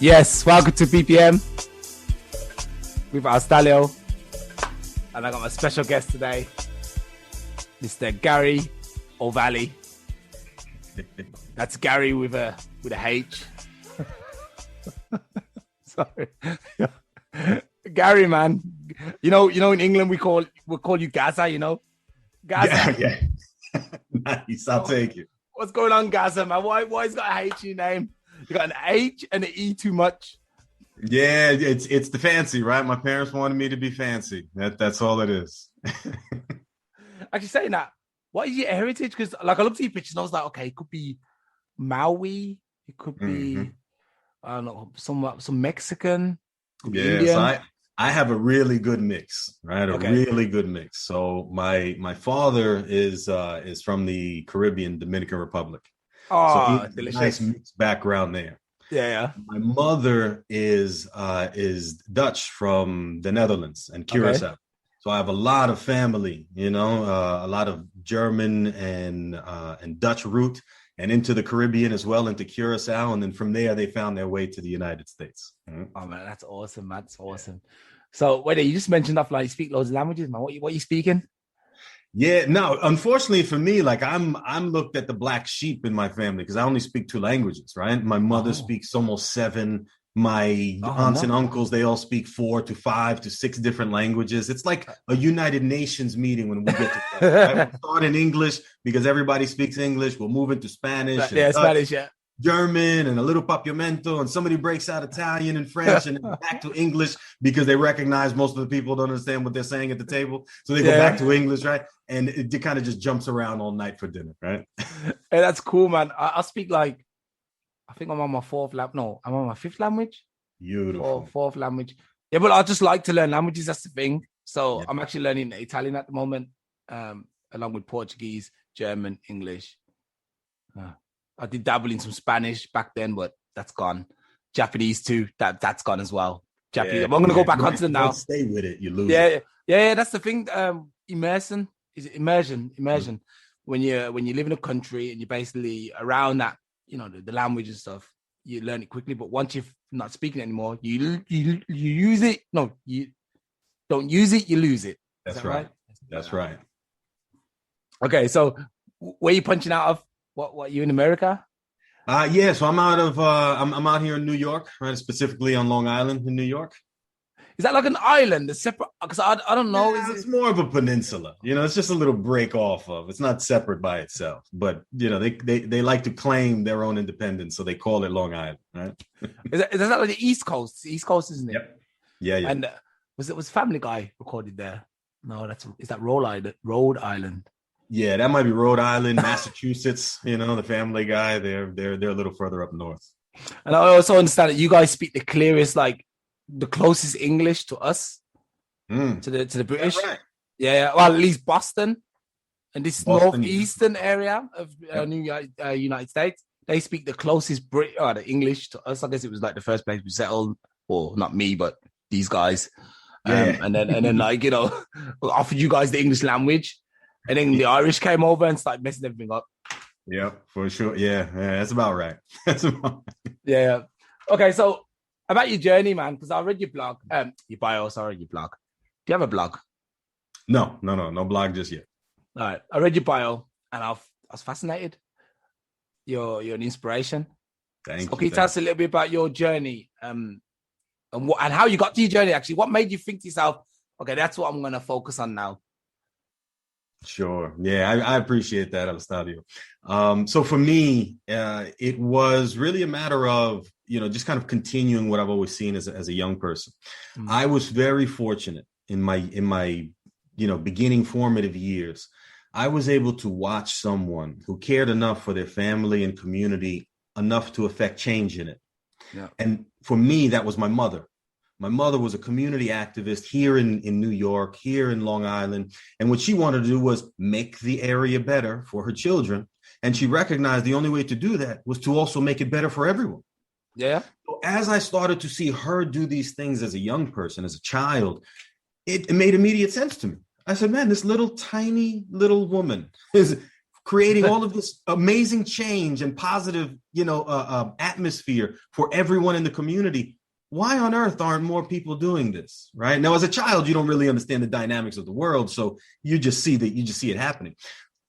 Yes, welcome to BPM with our Stalio. And I got my special guest today, Mr. Gahrey Ovalle. That's Gary with a H. Sorry. Gary, man. You know, in England we'll call you Gaza, you know? Gaza. Yeah. Nice, I'll take it. What's going on, Gaza, man? Why has got a H in your name? You got an H and an E too much. Yeah, it's the fancy, right? My parents wanted me to be fancy. That's all it is. Actually, saying that, what is your heritage? Because like I looked at your pictures and I was like, okay, it could be Maui, it could be I don't know, some Mexican. Yes, Indian. I have a really good mix, right? Really good mix. So my father is from the Caribbean, Dominican Republic. Oh, so delicious. Nice mixed background there. Yeah. My mother is Dutch from the Netherlands and Curacao. Okay. So I have a lot of family, a lot of German and Dutch root, and into the Caribbean as well, into Curacao. And then from there, they found their way to the United States. Mm-hmm. Oh, man, that's awesome, man. That's awesome. So, wait, you just mentioned stuff like you speak loads of languages, man. What are you speaking? Yeah, no, unfortunately for me, like I'm looked at the black sheep in my family because I only speak 2 languages, right? My mother speaks almost 7. My aunts and uncles, they all speak 4 to 5 to 6 different languages. It's like a United Nations meeting when we get together. Right? We'll start in English because everybody speaks English. We'll move into Spanish. Spanish, yeah. German and a little papiamento, and somebody breaks out Italian and French and then back to English because they recognize most of the people don't understand what they're saying at the table. So they go back to English, right? And it kind of just jumps around all night for dinner, right? Hey, that's cool, man. I speak like, I think I'm on my 4th language. No, I'm on my 5th language. Beautiful. 4th language. Yeah, but I just like to learn languages. That's the thing. So I'm actually learning Italian at the moment, along with Portuguese, German, English. I did dabble in some Spanish back then, but that's gone. Japanese too. That's gone as well. Japanese. Yeah, I'm going to go back onto them now. Stay with it. You lose. Yeah. That's the thing. Immersion. Is it immersion? Immersion. When you live in a country and you're basically around that, the language and stuff, you learn it quickly. But once you're not speaking anymore, you use it. No, you don't use it. You lose it. That's right. That's right. Okay, so where are you punching out of? What you in America? So I'm out of I'm out here in New York, right? Specifically on Long Island in New York. Is that like an island? A separate? Because I don't know. Yeah, it's more of a peninsula. It's just a little break off of. It's not separate by itself, but they like to claim their own independence, so they call it Long Island, right? Is that like the East Coast? The East Coast, isn't it? Yep. Yeah. And was Family Guy recorded there? No, is that Rhode Island? Yeah, that might be Rhode Island, Massachusetts. The Family Guy. They're a little further up north. And I also understand that you guys speak the clearest, like the closest English to us, to the British. Yeah, right. Yeah. Well, at least Boston and this northeastern area of United States, they speak the closest the English to us. I guess it was like the first place we settled, or not me, but these guys. And then like offered you guys the English language. And then the Irish came over and started messing everything up. Yeah, for sure. Yeah, that's about right. Yeah. Okay, so about your journey, man, because I read your blog, your bio, sorry, your blog. Do you have a blog? No blog just yet. All right, I read your bio and I was fascinated. You're an inspiration. Thank you. Can you tell us a little bit about your journey and how you got to your journey, actually? What made you think to yourself, okay, that's what I'm going to focus on now? Sure. Yeah, I appreciate that, Anastadio. So for me, it was really a matter of, just kind of continuing what I've always seen as a young person. Mm-hmm. I was very fortunate in my beginning formative years. I was able to watch someone who cared enough for their family and community enough to affect change in it. Yeah. And for me, that was my mother. My mother was a community activist here in New York, here in Long Island. And what she wanted to do was make the area better for her children. And she recognized the only way to do that was to also make it better for everyone. Yeah. So as I started to see her do these things as a young person, as a child, it made immediate sense to me. I said, man, this little tiny little woman is creating all of this amazing change and positive, atmosphere for everyone in the community. Why on earth aren't more people doing this? Right now, as a child, you don't really understand the dynamics of the world, so you just see it happening.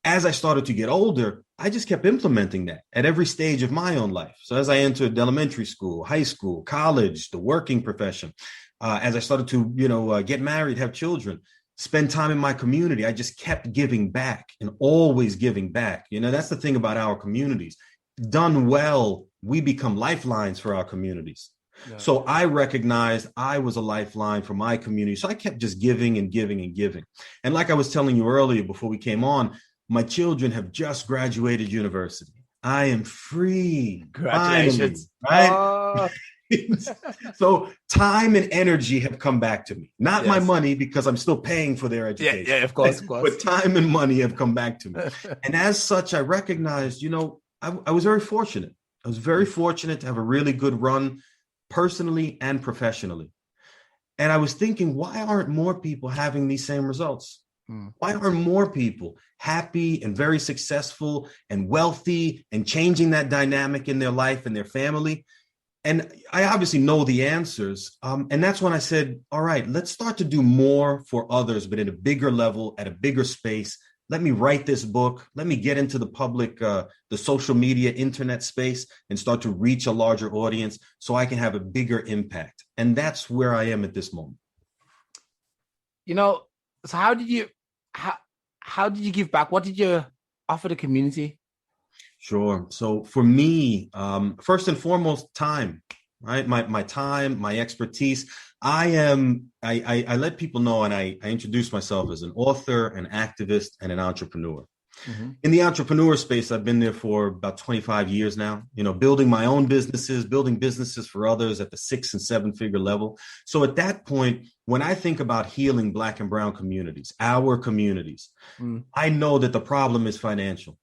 As I started to get older, I just kept implementing that at every stage of my own life. So as I entered elementary school, high school, college, the working profession, as I started to, get married, have children, spend time in my community, I just kept giving back and always giving back. That's the thing about our communities. Done well, we become lifelines for our communities. Yeah. So I recognized I was a lifeline for my community. So I kept just giving and giving and giving. And like I was telling you earlier before we came on, my children have just graduated university. I am free. Congratulations. Finally, right? So time and energy have come back to me. Not my money, because I'm still paying for their education. Yeah, of course. But time and money have come back to me. And as such, I recognized, I was very fortunate. I was very fortunate to have a really good run personally and professionally. And I was thinking, why aren't more people having these same results? Why aren't more people happy and very successful and wealthy and changing that dynamic in their life and their family? And I obviously know the answers. And that's when I said, all right, let's start to do more for others, but at a bigger level, at a bigger space. Let me write this book. Let me get into the public, the social media, internet space, and start to reach a larger audience so I can have a bigger impact. And that's where I am at this moment. So how did you give back? What did you offer the community? Sure. So for me, first and foremost, time, right? My time, my expertise. I let people know, and I introduce myself as an author, an activist, and an entrepreneur. Mm-hmm. In the entrepreneur space, I've been there for about 25 years now, building my own businesses, building businesses for others at the 6 and 7 figure level. So at that point, when I think about healing Black and brown communities, our communities, I know that the problem is financial.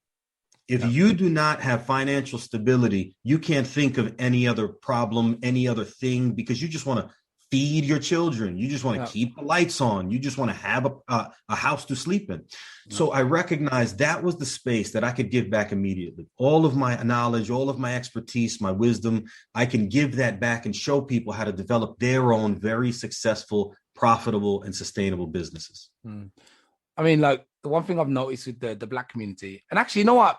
If you do not have financial stability, you can't think of any other problem, any other thing, because you just want to feed your children. You just want to keep the lights on. You just want to have a house to sleep in. So I recognized that was the space that I could give back immediately. All of my knowledge, all of my expertise, my wisdom, I can give that back and show people how to develop their own very successful, profitable, and sustainable businesses. I mean, like, the one thing I've noticed with the Black community, and actually, you know what?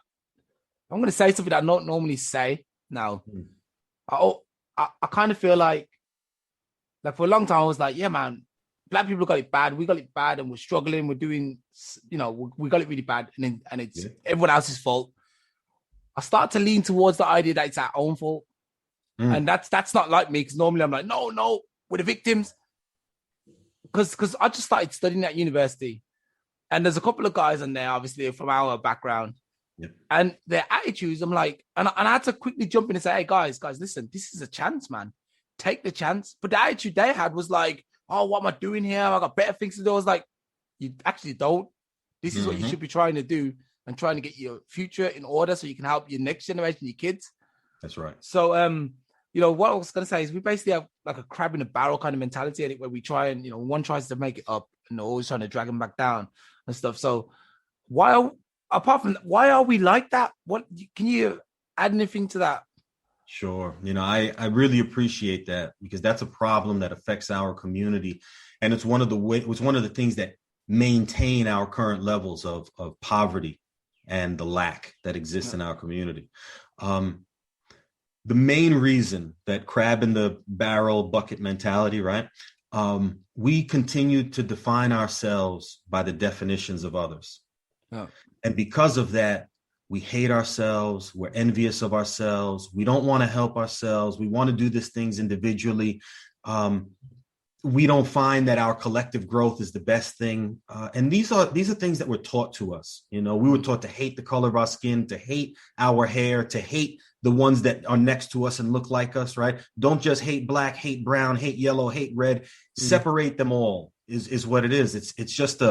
I'm going to say something that I don't normally say now. I kind of feel like for a long time, I was like, yeah, man, Black people got it bad. We got it bad and we're struggling. We're doing, we got it really bad. And it's everyone else's fault. I start to lean towards the idea that it's our own fault. And that's not like me, because normally I'm like, no, we're the victims. Because I just started studying at university. And there's a couple of guys in there, obviously, from our background. And their attitudes, I'm like, and I had to quickly jump in and say, hey, guys, listen, this is a chance, man. Take the chance. But the attitude they had was like, oh, what am I doing here? I got better things to do. I was like, you actually don't. This is what you should be trying to do, and trying to get your future in order so you can help your next generation, your kids. That's right. So, what I was going to say is we basically have like a crab in a barrel kind of mentality, I think, where we try and, one tries to make it up and they're always trying to drag them back down and stuff. So apart from that, why are we like that? What can you add anything to that? Sure. I really appreciate that, because that's a problem that affects our community. And it's one of the things that maintain our current levels of poverty and the lack that exists in our community. The main reason that crab in the barrel bucket mentality, right? We continue to define ourselves by the definitions of others. And because of that, we hate ourselves. We're envious of ourselves. We don't want to help ourselves. We want to do these things individually. We don't find that our collective growth is the best thing. And these are things that were taught to us. We were taught to hate the color of our skin, to hate our hair, to hate the ones that are next to us and look like us, right? Don't just hate Black, hate brown, hate yellow, hate red. Separate them all is what it is. It's just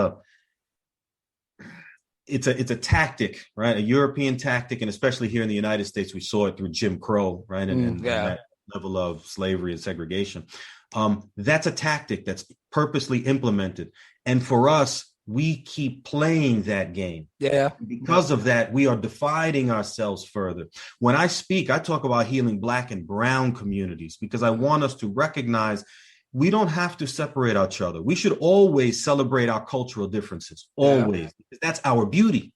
it's a tactic, right? A European tactic. And especially here in the United States, we saw it through Jim Crow, right? And that level of slavery and segregation. That's a tactic that's purposely implemented. And for us, we keep playing that game. Yeah. Because of that, we are dividing ourselves further. When I speak, I talk about healing Black and brown communities because I want us to recognize we don't have to separate each other. We should always celebrate our cultural differences, always. Because that's our beauty.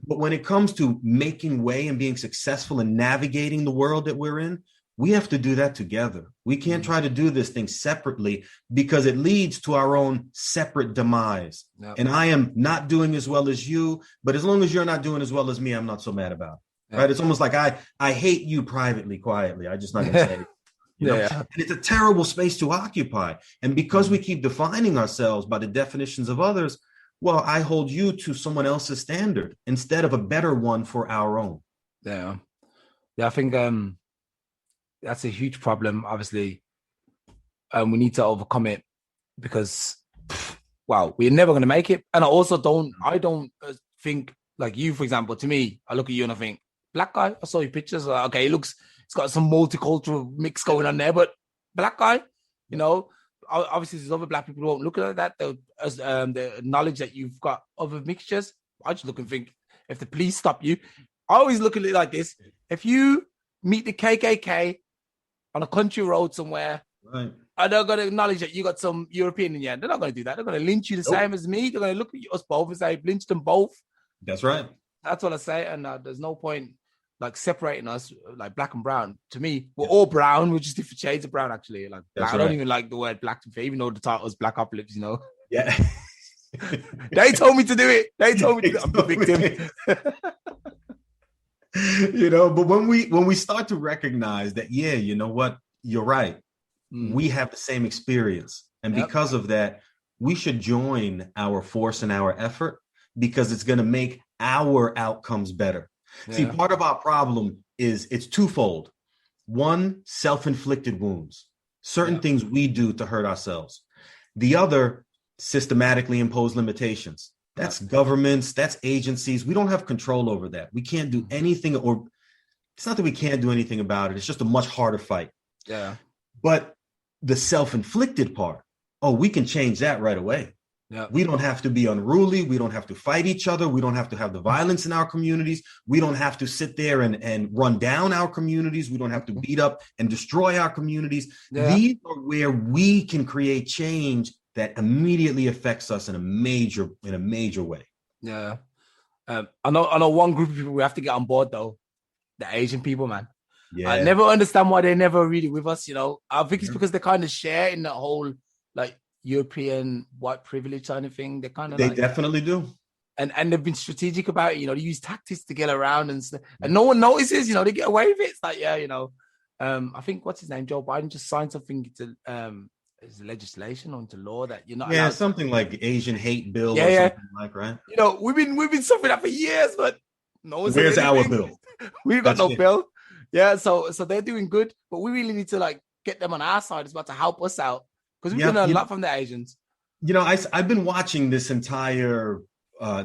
But when it comes to making way and being successful in navigating the world that we're in, we have to do that together. We can't try to do this thing separately because it leads to our own separate demise. Yep. And I am not doing as well as you, but as long as you're not doing as well as me, I'm not so mad about it. Yep. Right? It's almost like I hate you privately, quietly. I just not going to say it. You know? And it's a terrible space to occupy. And because we keep defining ourselves by the definitions of others, well, I hold you to someone else's standard instead of a better one for our own. Yeah. I think that's a huge problem. Obviously, we need to overcome it because, we're never going to make it. And I don't think like you, for example, to me, I look at you and I think, Black guy, I saw your pictures. Okay, it's got some multicultural mix going on there, but Black guy, you know, obviously there's other Black people who won't look at that. They'll acknowledge that you've got other mixtures. I just look and think, if the police stop you, I always look at it like this. If you meet the KKK on a country road somewhere, right, and they're going to acknowledge that you got some European in you, they're not going to do that. They're going to lynch you the same as me. They're going to look at us both and say, lynch them both. That's right. That's what I say. And there's no point like separating us like Black and brown. To me, we're all brown. We're just different shades of brown, actually. Like I don't even like the word Black to me, even though the title is Black Apocalypse, you know? Yeah. They told me to do it. They told me to do it. I'm the victim. You know, but when we start to recognize that, you know what, you're right. We have the same experience. And because of that, we should join our force and our effort because it's going to make our outcomes better. Yeah. See, part of our problem is it's twofold. One, self-inflicted wounds, certain things we do to hurt ourselves. The other, systematically imposed limitations. That's governments, that's agencies. We don't have control over that. We can't do anything, or it's not that we can't do anything about it. It's just a much harder fight. Yeah. But the self-inflicted part, we can change that right away. Yeah. We don't have to be unruly. We don't have to fight each other. We don't have to have the violence in our communities. We don't have to sit there and run down our communities. We don't have to beat up and destroy our communities. Yeah. These are where we can create change that immediately affects us in a major way. Yeah. I know one group of people we have to get on board though. The Asian people, man. Yeah. I never understand why they're never really with us, you know. I think it's because they kind of share in that whole like European white privilege kind of thing. They definitely do. And they've been strategic about it, you know, they use tactics to get around and no one notices, you know, they get away with it. It's like, you know, I think what's his name? Joe Biden just signed something to is legislation or into law that you're not allowed something like Asian hate bill or something like, right? You know, we've been suffering that for years, but no one's where's our bill? We've got no bill. Yeah, so they're doing good, but we really need to like get them on our side. It's about to help us out because we've learned a lot from the Asians. You know, I've been watching this entire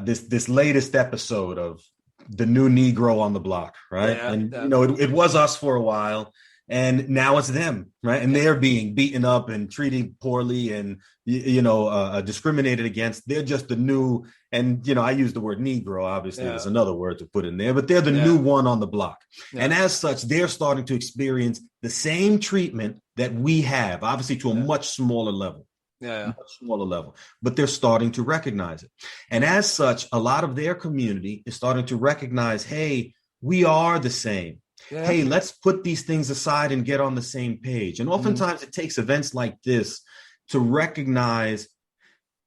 this latest episode of the new Negro on the block, right? You know, it was us for a while. And now it's them, right? And they're being beaten up and treated poorly and, you know, discriminated against. They're just the new, and, you know, I use the word Negro, obviously there's another word to put in there, but they're the new one on the block. Yeah. And as such, they're starting to experience the same treatment that we have, obviously to a much smaller level. Much smaller level, but they're starting to recognize it. And as such, a lot of their community is starting to recognize, hey, we are the same. Yeah. Hey, let's put these things aside and get on the same page. And oftentimes it takes events like this to recognize,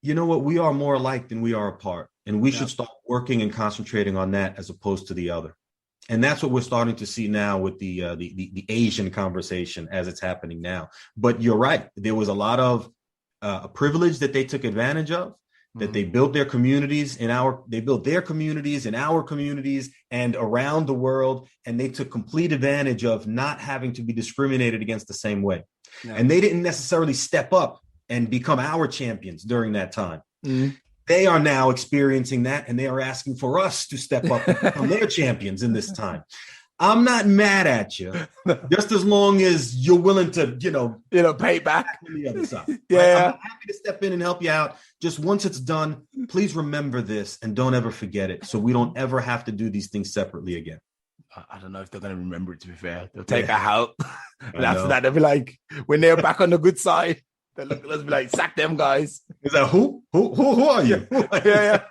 you know what, we are more alike than we are apart. And we should start working and concentrating on that as opposed to the other. And that's what we're starting to see now with the Asian conversation as it's happening now. But you're right. There was a lot of privilege that they took advantage of. That they built their communities in our communities and around the world, and they took complete advantage of not having to be discriminated against the same way. Yeah. And they didn't necessarily step up and become our champions during that time. They are now experiencing that, and they are asking for us to step up and become their champions in this time. I'm not mad at you, just as long as you're willing to, pay back on the other side. Yeah. Right? I'm happy to step in and help you out. Just once it's done, please remember this and don't ever forget it, so we don't ever have to do these things separately again. I don't know if they're going to remember it, to be fair. They'll take that out. And after that, they'll be like, when they're back on the good side, they'll look at us and be like, sack them guys. Is that who? Who are you? Yeah.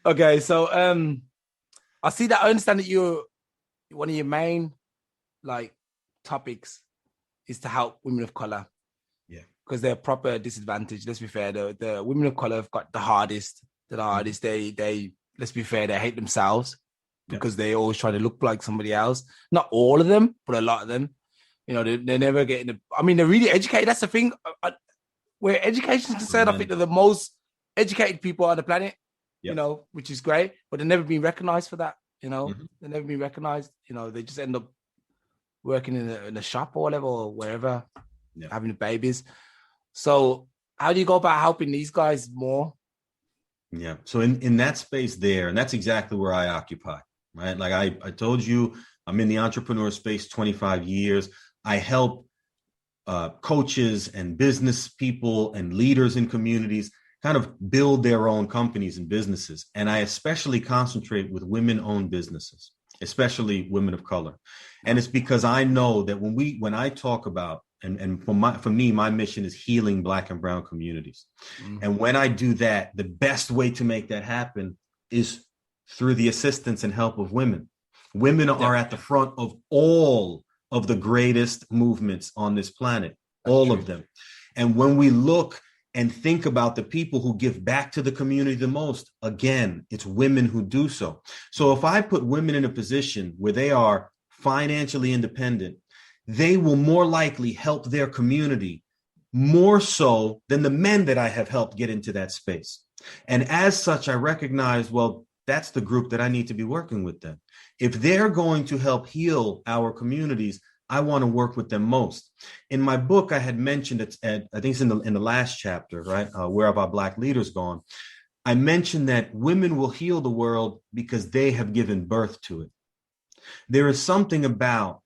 Okay, so I see that. I understand that one of your main topics is to help women of color. Yeah, because they're proper disadvantaged. Let's be fair. The women of color have got the hardest. They let's be fair. They hate themselves because they always try to look like somebody else. Not all of them, but a lot of them. They're never getting. They're really educated. That's the thing. Where education is concerned, I think they're the most educated people on the planet. Yep. Which is great, but they've never been recognized for that. They've never been recognized. They just end up working in a shop or whatever, or wherever, having the babies. So how do you go about helping these guys more? Yeah. So in that space there, and that's exactly where I occupy, right? Like I told you, I'm in the entrepreneur space 25 years. I help coaches and business people and leaders in communities kind of build their own companies and businesses. And I especially concentrate with women-owned businesses, especially women of color. And it's because I know that when I talk about, and for me, my mission is healing Black and brown communities. Mm-hmm. And when I do that, the best way to make that happen is through the assistance and help of women. Women are at the front of all of the greatest movements on this planet, all of them. And when we look and think about the people who give back to the community the most, again, it's women who do so. So if I put women in a position where they are financially independent, they will more likely help their community more so than the men that I have helped get into that space. And as such, I recognize, well, that's the group that I need to be working with them. If they're going to help heal our communities, I want to work with them most. In my book, I had mentioned it, I think it's in the last chapter, right? Where have our Black leaders gone? I mentioned that women will heal the world because they have given birth to it. There's something about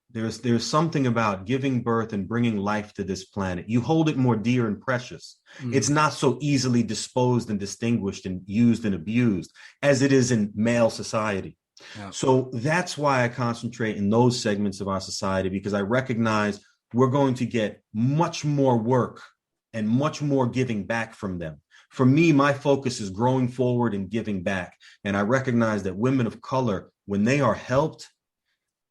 giving birth and bringing life to this planet. You hold it more dear and precious. Mm-hmm. It's not so easily disposed and distinguished and used and abused as it is in male society. Yeah. So that's why I concentrate in those segments of our society, because I recognize we're going to get much more work and much more giving back from them. For me, my focus is growing forward and giving back. And I recognize that women of color, when they are helped,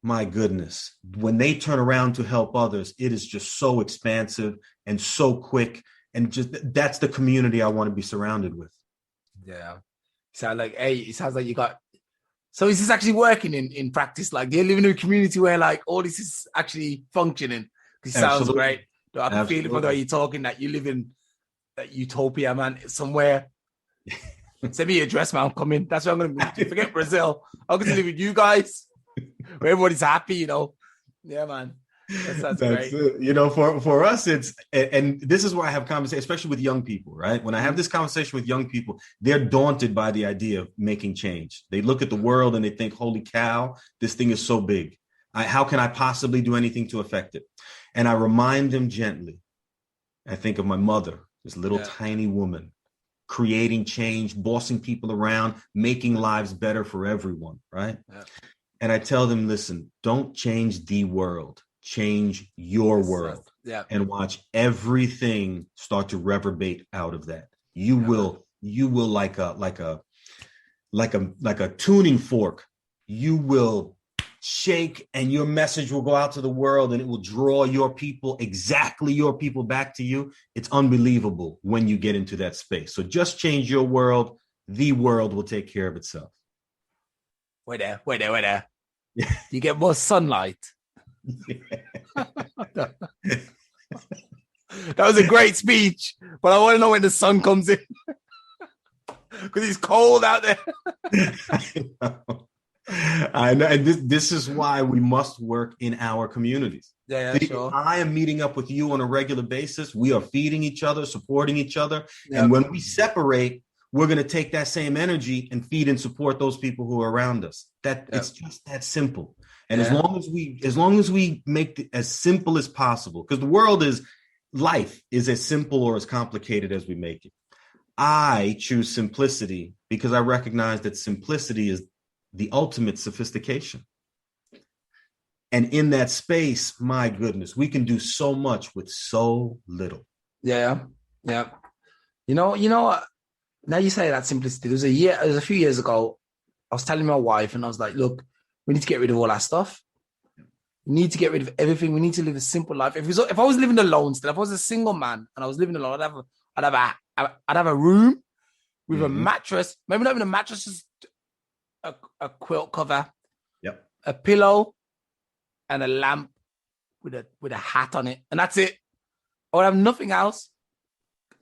my goodness, when they turn around to help others, it is just so expansive and so quick. And just that's the community I want to be surrounded with. Yeah. It sounds like you got. So is this actually working in practice? Like, do you live in a community where all this is actually functioning? Because it sounds great. I can feel it by the way you're talking, that you live in that utopia, man, somewhere. Send me your address, man. I'm coming. That's where I'm going to move to. Forget Brazil. I'm going to live with you guys, where everybody's happy, Yeah, man. That's great. For us, and this is why I have conversations, especially with young people, right? When I have this conversation with young people, they're daunted by the idea of making change. They look at the world and they think, holy cow, this thing is so big. How can I possibly do anything to affect it? And I remind them gently. I think of my mother, this little tiny woman, creating change, bossing people around, making lives better for everyone, right? Yeah. And I tell them, listen, don't change the world. Change your world, and watch everything start to reverberate out of that. You will like a tuning fork. You will shake, and your message will go out to the world, and it will draw your people back to you. It's unbelievable when you get into that space. So just change your world. The world will take care of itself. Wait there. You get more sunlight. That was a great speech, but I want to know when the sun comes in because it's cold out there. I know, and this is why we must work in our communities. Sure. I am meeting up with you on a regular basis. We are feeding each other, supporting each other, and when we separate, we're going to take that same energy and feed and support those people who are around us. It's just that simple. And as long as we make it as simple as possible, because life is as simple or as complicated as we make it. I choose simplicity because I recognize that simplicity is the ultimate sophistication. And in that space, my goodness, we can do so much with so little. Yeah. Yeah. You know what? Now you say that simplicity. There was a few years ago, I was telling my wife and I was like, look, we need to get rid of all that stuff. We need to get rid of everything. We need to live a simple life. If I was living alone still, if I was a single man and I was living alone, I'd have a room with a mattress, maybe not even a mattress, just a quilt cover, a pillow, and a lamp with a hat on it, and that's it. I would have nothing else,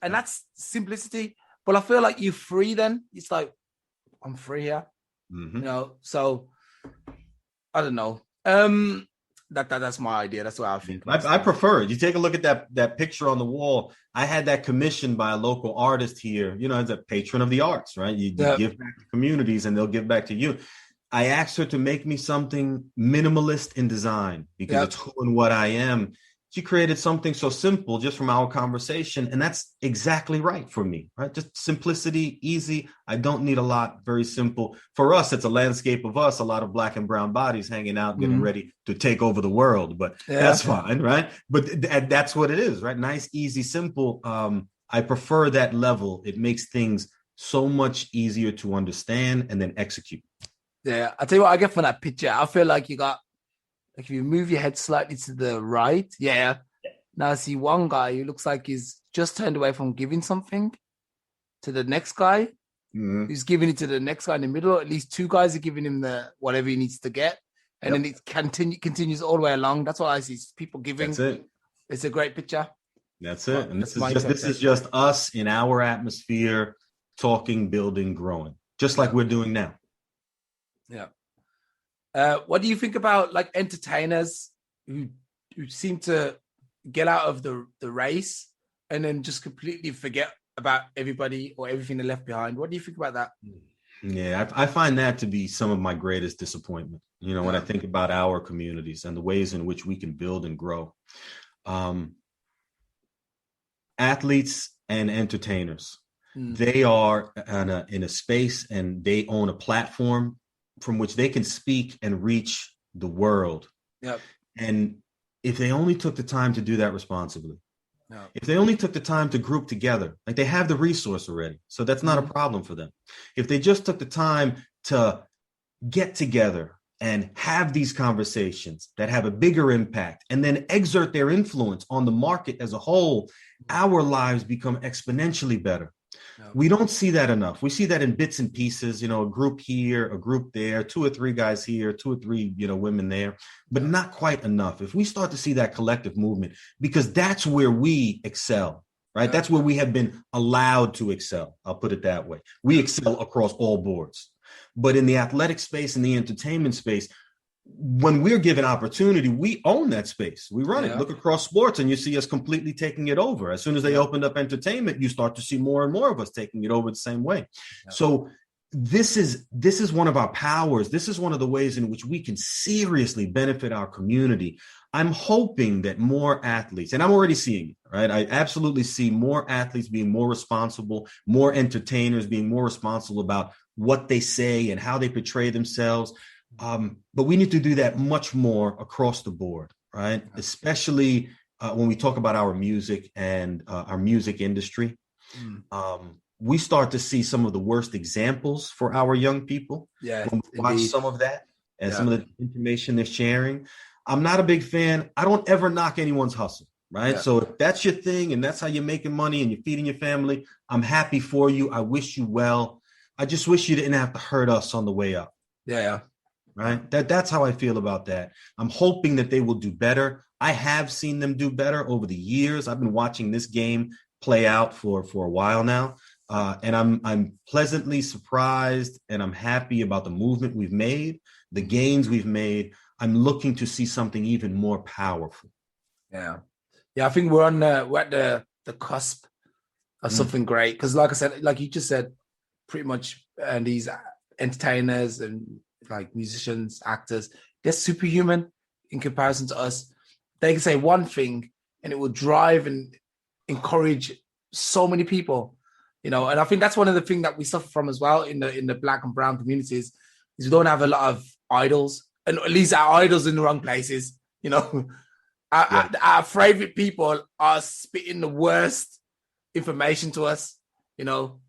and that's simplicity. But I feel like you're free. Then it's like I'm free here, So I don't know. That's my idea. That's what I think. I prefer it. You take a look at that picture on the wall. I had that commissioned by a local artist here, as a patron of the arts, right? You give back to communities and they'll give back to you. I asked her to make me something minimalist in design because it's who and what I am. She created something so simple just from our conversation. And that's exactly right for me, right? Just simplicity, easy. I don't need a lot, very simple. For us, it's a landscape of us, a lot of black and brown bodies hanging out, getting ready to take over the world. But that's fine, right? But that's what it is, right? Nice, easy, simple. I prefer that level. It makes things so much easier to understand and then execute. Yeah, I tell you what I get from that picture. I feel like if you move your head slightly to the right, now I see one guy who looks like he's just turned away from giving something to the next guy, who's giving it to the next guy in the middle. At least two guys are giving him whatever he needs to get, and then it continues all the way along. That's what I see. People giving. That's it. It's a great picture. That's it. And this is just us in our atmosphere, talking, building, growing, just like we're doing now. Yeah. What do you think about like entertainers who seem to get out of the race and then just completely forget about everybody or everything they left behind? What do you think about that? Yeah, I find that to be some of my greatest disappointment. When I think about our communities and the ways in which we can build and grow. Athletes and entertainers, they are in a space and they own a platform from which they can speak and reach the world. Yep. And if they only took the time to do that responsibly, if they only took the time to group together, like they have the resource already, so that's not a problem for them. If they just took the time to get together and have these conversations that have a bigger impact and then exert their influence on the market as a whole, our lives become exponentially better. We don't see that enough. We see that in bits and pieces, a group here, a group there, 2 or 3 guys here, 2 or 3, women there, but not quite enough. If we start to see that collective movement, because that's where we excel, right? That's where we have been allowed to excel. I'll put it that way. We excel across all boards. But in the athletic space and the entertainment space, when we're given opportunity, we own that space. We run it. Look across sports and you see us completely taking it over. As soon as they opened up entertainment, you start to see more and more of us taking it over the same way. So this is one of our powers. This is one of the ways in which we can seriously benefit our community. I'm hoping that more athletes, and I'm already seeing it, right? I absolutely see more athletes being more responsible, more entertainers being more responsible about what they say and how they portray themselves. But we need to do that much more across the board, right? Especially when we talk about our music and our music industry. We start to see some of the worst examples for our young people. Yeah, when we watch some of that and some of the information they're sharing. I'm not a big fan. I don't ever knock anyone's hustle, right? So if that's your thing and that's how you're making money and you're feeding your family, I'm happy for you. I wish you well. I just wish you didn't have to hurt us on the way up. Yeah. Right. That's how I feel about that. I'm hoping that they will do better. I have seen them do better over the years. I've been watching this game play out for a while now. And I'm pleasantly surprised and I'm happy about the movement we've made, the gains we've made. I'm looking to see something even more powerful. Yeah. I think we're at the cusp of something great. Because like I said, like you just said, pretty much, and these entertainers and like musicians, actors, they're superhuman in comparison to us. They can say one thing and it will drive and encourage so many people, you know. And I think that's one of the things that we suffer from as well in the Black and brown communities, is we don't have a lot of idols, and at least our idols in the wrong places, you know. Our favorite people are spitting the worst information to us, you know.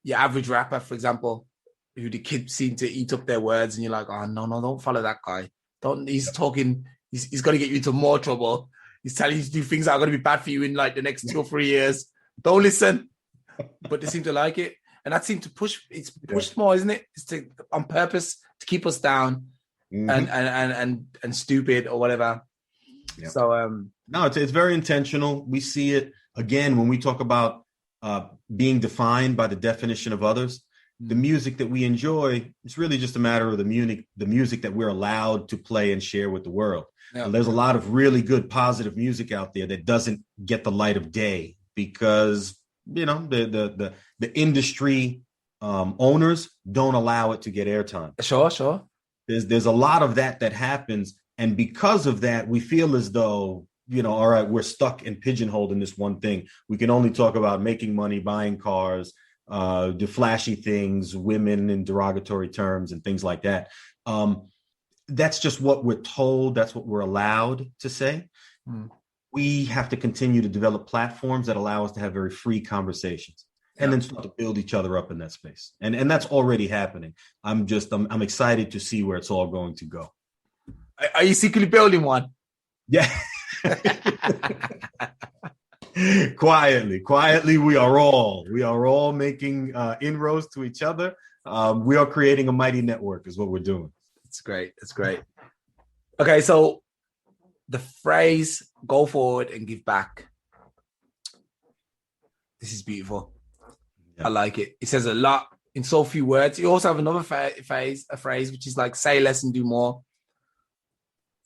Your average rapper, for example, who the kids seem to eat up their words, and you're like, oh no, don't follow that guy. He's talking, he's going to get you into more trouble. He's telling you to do things that are going to be bad for you in like the next 2 or 3 years. Don't listen. But they seem to like it. And that seems to push, it's pushed more, isn't it? It's on purpose to keep us down and stupid or whatever. Yep. So no, it's very intentional. We see it again when we talk about being defined by the definition of others. The music that we enjoy, it's really just a matter of the music that we're allowed to play and share with the world. Yeah. There's a lot of really good positive music out there that doesn't get the light of day because, you know, the industry owners don't allow it to get airtime. Sure. There's a lot of that happens. And because of that, we feel as though, you know, all right, we're stuck and pigeonholed in this one thing. We can only talk about making money, buying cars, the flashy things, women in derogatory terms and things like that. That's just what we're told. That's what we're allowed to say. We have to continue to develop platforms that allow us to have very free conversations and then start to build each other up in that space. And that's already happening. I'm excited to see where it's all going to go. Are you secretly building one? Yeah. Quietly, we are all making inroads to each other. We are creating a mighty network is what we're doing. It's great. Okay, so the phrase "go forward and give back." This is beautiful. Yeah. I like it. It says a lot in so few words. You also have another phrase which is like "say less and do more."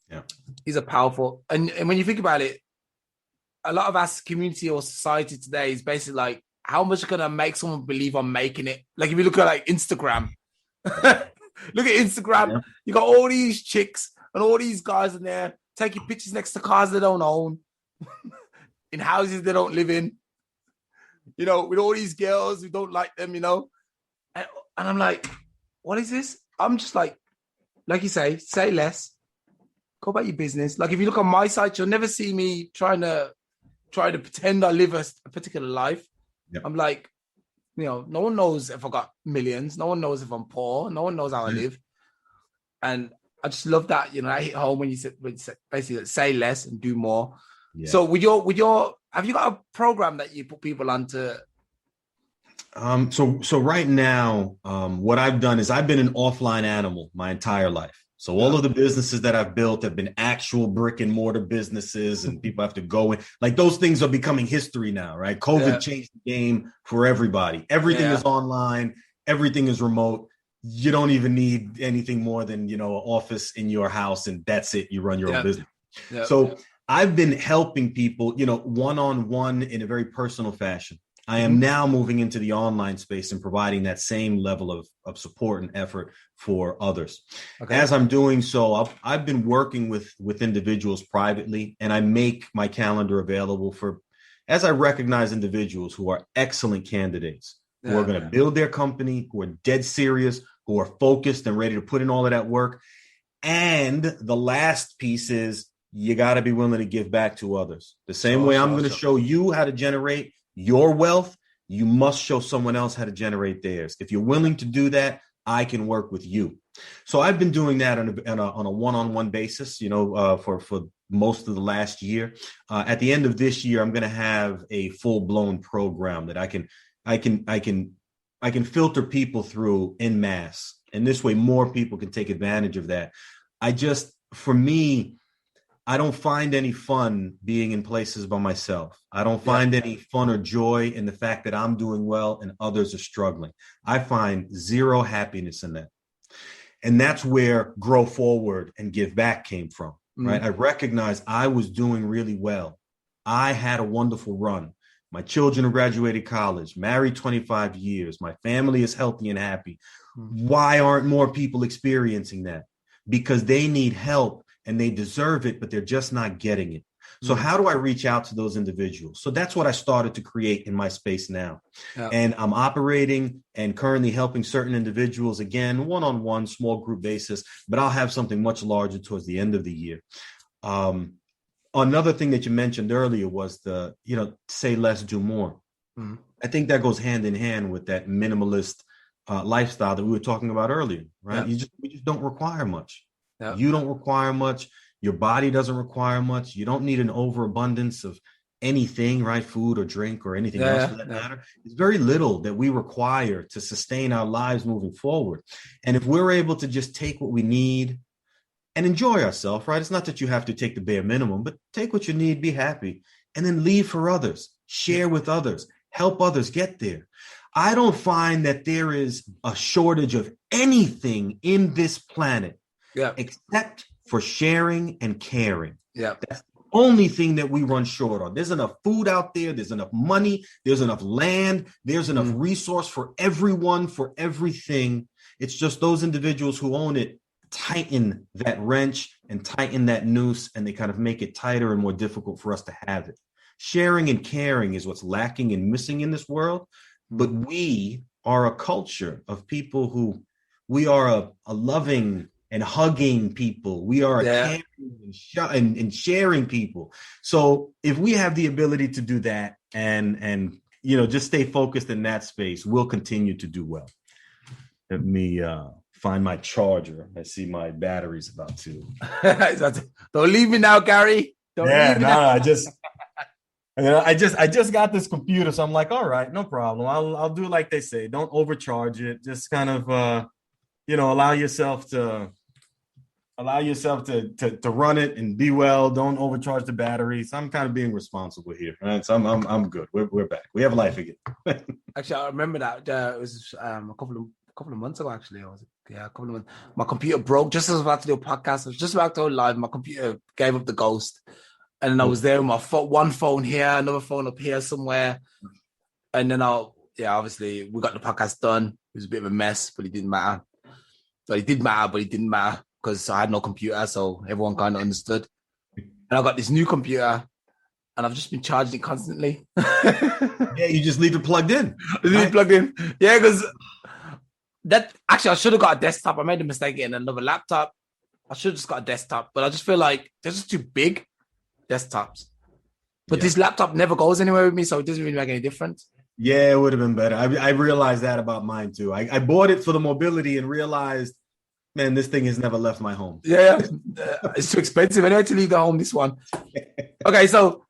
Yeah, these are powerful. And when you think about it, a lot of our community or society today is basically like, how much can I make someone believe I'm making it? Like if you look at like Instagram, look at Instagram, yeah. You got all these chicks and all these guys in there taking pictures next to cars they don't own, in houses they don't live in, you know, with all these girls who don't like them, you know. And I'm like, what is this? I'm just like you say less. Go about your business. Like if you look on my site, you'll never see me trying to pretend I live a particular life. Yep. I'm like, you know, no one knows if I got millions. No one knows if I'm poor. No one knows how I live. And I just love that, you know, I hit home when you said basically say less and do more. Yeah. So with your, have you got a program that you put people onto? So right now, what I've done is I've been an offline animal my entire life. So all of the businesses that I've built have been actual brick and mortar businesses, and people have to go in. Like those things are becoming history now, right? COVID changed the game for everybody. Everything is online. Everything is remote. You don't even need anything more than, you know, an office in your house, and that's it. You run your own business. So I've been helping people, you know, one-on-one in a very personal fashion. I am now moving into the online space and providing that same level of support and effort for others. Okay. As I'm doing so, I've been working with individuals privately, and I make my calendar available as I recognize individuals who are excellent candidates, who are going to build their company, who are dead serious, who are focused and ready to put in all of that work. And the last piece is you got to be willing to give back to others. The same way I'm going to show you how to generate your wealth, you must show someone else how to generate theirs. If you're willing to do that, I can work with you. So I've been doing that on a one-on-one basis, you know, for most of the last year. At the end of this year, I'm going to have a full-blown program that I can filter people through en masse, and this way more people can take advantage of that. For me, I don't find any fun being in places by myself. I don't find any fun or joy in the fact that I'm doing well and others are struggling. I find zero happiness in that. And that's where Grow Forward and Give Back came from, right? I recognized I was doing really well. I had a wonderful run. My children have graduated college, married 25 years. My family is healthy and happy. Why aren't more people experiencing that? Because they need help and they deserve it, but they're just not getting it. So how do I reach out to those individuals? So that's what I started to create in my space now. Yeah. And I'm operating and currently helping certain individuals, again, one-on-one, small group basis, but I'll have something much larger towards the end of the year. Another thing that you mentioned earlier was the, say less, do more. I think that goes hand in hand with that minimalist lifestyle that we were talking about earlier, right? Yeah. We just don't require much. Yeah. You don't require much. Your body doesn't require much. You don't need an overabundance of anything, right? Food or drink or anything else for that matter. It's very little that we require to sustain our lives moving forward. And if we're able to just take what we need and enjoy ourselves, right? It's not that you have to take the bare minimum, but take what you need, be happy, and then leave for others, share with others, help others get there. I don't find that there is a shortage of anything in this planet except for sharing and caring. Yeah. That's the only thing that we run short on. There's enough food out there. There's enough money. There's enough land. There's enough resource for everyone, for everything. It's just those individuals who own it tighten that wrench and tighten that noose, and they kind of make it tighter and more difficult for us to have it. Sharing and caring is what's lacking and missing in this world. But we are a culture of people who, we are a loving and hugging people. We are caring and sharing people. So if we have the ability to do that and just stay focused in that space, we'll continue to do well. Let me find my charger. I see my battery's about to. Don't leave me now, Gahrey. I just got this computer, so I'm like, all right, no problem. I'll do like they say. Don't overcharge it. Just kind of allow yourself to run it and be well. Don't overcharge the battery. So I'm kind of being responsible here. Right? So I'm good. We're back. We have life again. Actually, I remember that it was a couple of months ago. Actually, a couple of months. My computer broke just as I was about to do a podcast. I was just about to go live. My computer gave up the ghost, and then I was there with my one phone here, another phone up here somewhere, and then obviously we got the podcast done. It was a bit of a mess, but it didn't matter. So it did matter, but it didn't matter because I had no computer, so everyone kind of understood. And I got this new computer, and I've just been charging it constantly. Yeah, you just leave it plugged in. Yeah, because I should have got a desktop. I made a mistake getting another laptop. I should have just got a desktop, but I just feel like they're just too big desktops. But this laptop never goes anywhere with me, so it doesn't really make any difference. Yeah, it would have been better. I realized that about mine too. I bought it for the mobility and realized, man, this thing has never left my home. Yeah, it's too expensive anyway to leave the home, this one. Okay, so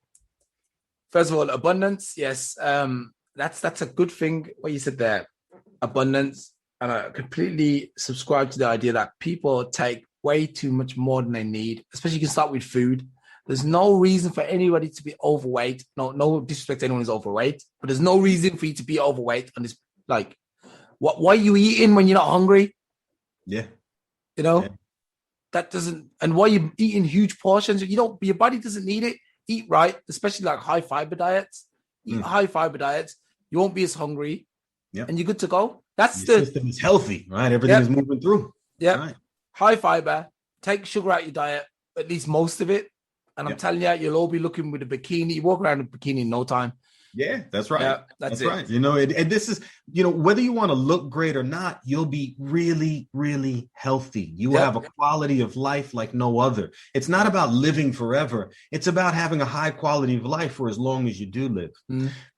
first of all, abundance. Yes, that's a good thing, what you said there, abundance. And I completely subscribe to the idea that people take way too much more than they need, especially you can start with food. There's no reason for anybody to be overweight. No disrespect to anyone who's overweight, but there's no reason for you to be overweight on this. Like, why are you eating when you're not hungry? Yeah. That doesn't, and why you eating huge portions? Your body doesn't need it. Eat right, especially like high fiber diets. Eat high fiber diets. You won't be as hungry. Yeah. And you're good to go. That's your system is healthy, right? Everything is moving through. Yeah. Right. High fiber. Take sugar out your diet, at least most of it. And I'm telling you, you'll all be looking with a bikini. You walk around with a bikini in no time. Yeah, that's right. Yeah, that's right. And this is, whether you want to look great or not, you'll be really, really healthy. You will have a quality of life like no other. It's not about living forever. It's about having a high quality of life for as long as you do live.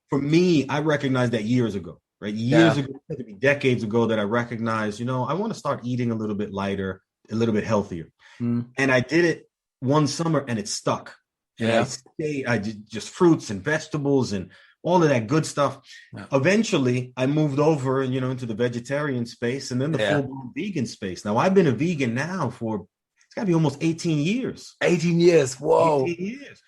For me, I recognized that years ago, right? Years ago, maybe decades ago, that I recognized, I want to start eating a little bit lighter, a little bit healthier. And I did it one summer and it stuck. And I did just fruits and vegetables and all of that good stuff. Yeah. Eventually, I moved over, into the vegetarian space and then the full-blown vegan space. Now, I've been a vegan now for, it's got to be almost 18 years. 18 years. Whoa. 18 years.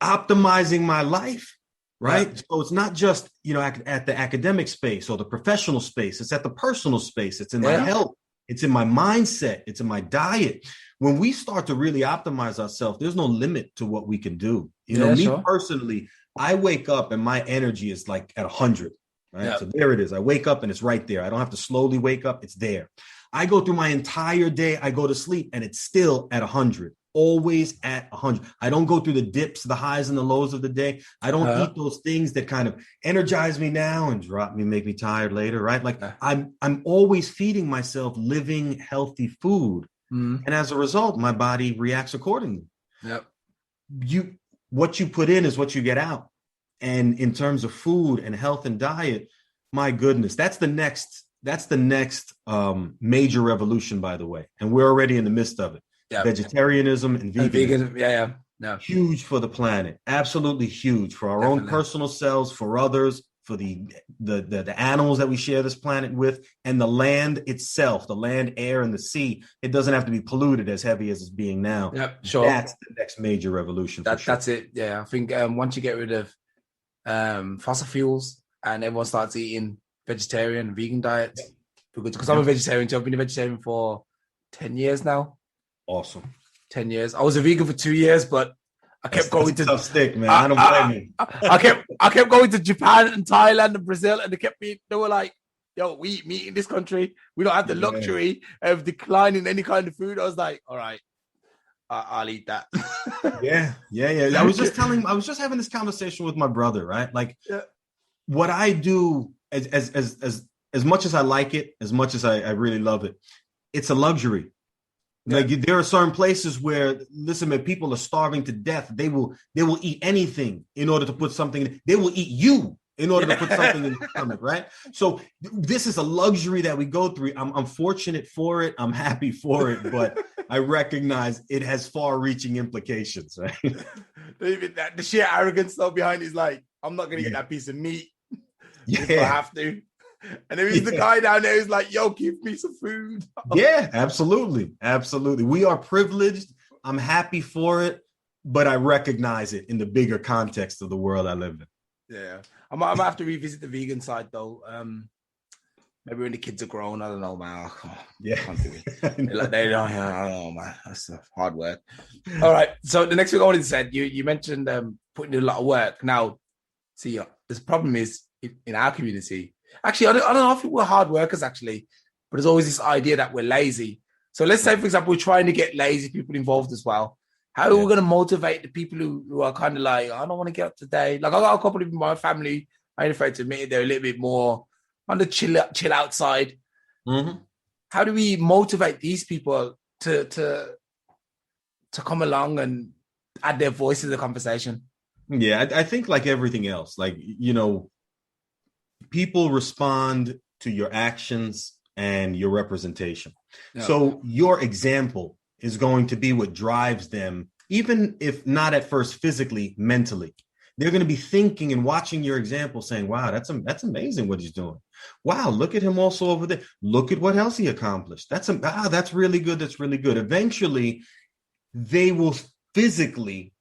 Optimizing my life, right? Yeah. So it's not just, at the academic space or the professional space. It's at the personal space. It's in my health. It's in my mindset. It's in my diet. When we start to really optimize ourselves, there's no limit to what we can do. Me personally, I wake up and my energy is like at 100, right? Yeah. So there it is. I wake up and it's right there. I don't have to slowly wake up. It's there. I go through my entire day. I go to sleep and it's still at 100, always at 100. I don't go through the dips, the highs and the lows of the day. I don't eat those things that kind of energize me now and drop me, make me tired later, right? Like I'm always feeding myself living healthy food. And as a result, my body reacts accordingly. Yep. What you put in is what you get out. And in terms of food and health and diet, my goodness, that's the next major revolution, by the way. And we're already in the midst of it. Yep. Vegetarianism and veganism. No. Huge for the planet. Absolutely huge for our own personal selves, for others, for the animals that we share this planet with, and the land itself, the land, air, and the sea. It doesn't have to be polluted as heavy as it's being now. Yep, sure. That's the next major revolution. That's it. Yeah, I think once you get rid of fossil fuels and everyone starts eating vegetarian and vegan diets, because I'm a vegetarian too. I've been a vegetarian for 10 years now. Awesome. 10 years. I was a vegan for 2 years, but I kept going to tough stick, man. I don't blame you. I kept going to Japan and Thailand and Brazil, and they were like, "Yo, we eat meat in this country. We don't have the luxury of declining any kind of food." I was like, "All right, I'll eat that." Yeah. I was just having this conversation with my brother, right? Like, what I do as much as I like it, as much as I really love it, it's a luxury. Like there are certain places where, listen, man, people are starving to death. They will eat anything in order to put something. They will eat you in order to put something in the stomach, right? So this is a luxury that we go through. I'm fortunate for it. I'm happy for it, but I recognize it has far-reaching implications, right? Even that, the sheer arrogance though behind it is like, I'm not going to get that piece of meat if I have to. And there is the guy down there who's like, "Yo, give me some food." Yeah, absolutely. We are privileged. I'm happy for it, but I recognize it in the bigger context of the world I live in. Yeah, I'm gonna have to revisit the vegan side though. Maybe when the kids are grown, I don't know, man. Yeah, can't do it. Like they don't. I don't know, man. That's hard work. All right. So the next thing I wanted to say, you mentioned putting in a lot of work. Now, see, this problem is in our community. Actually, I don't know if we're hard workers, actually, but there's always this idea that we're lazy. So let's say, for example, we're trying to get lazy people involved as well. How are we going to motivate the people who are kind of like, I don't want to get up today? Like, I got a couple of my family, I ain't afraid to admit it, they're a little bit more on the chill outside. Mm-hmm. How do we motivate these people to come along and add their voice to the conversation? Yeah, I think like everything else, like, people respond to your actions and your representation. Yeah. So your example is going to be what drives them, even if not at first physically, mentally. They're going to be thinking and watching your example saying, wow, that's amazing what he's doing. Wow, look at him also over there. Look at what else he accomplished. That's really good. That's really good. Eventually, they will physically,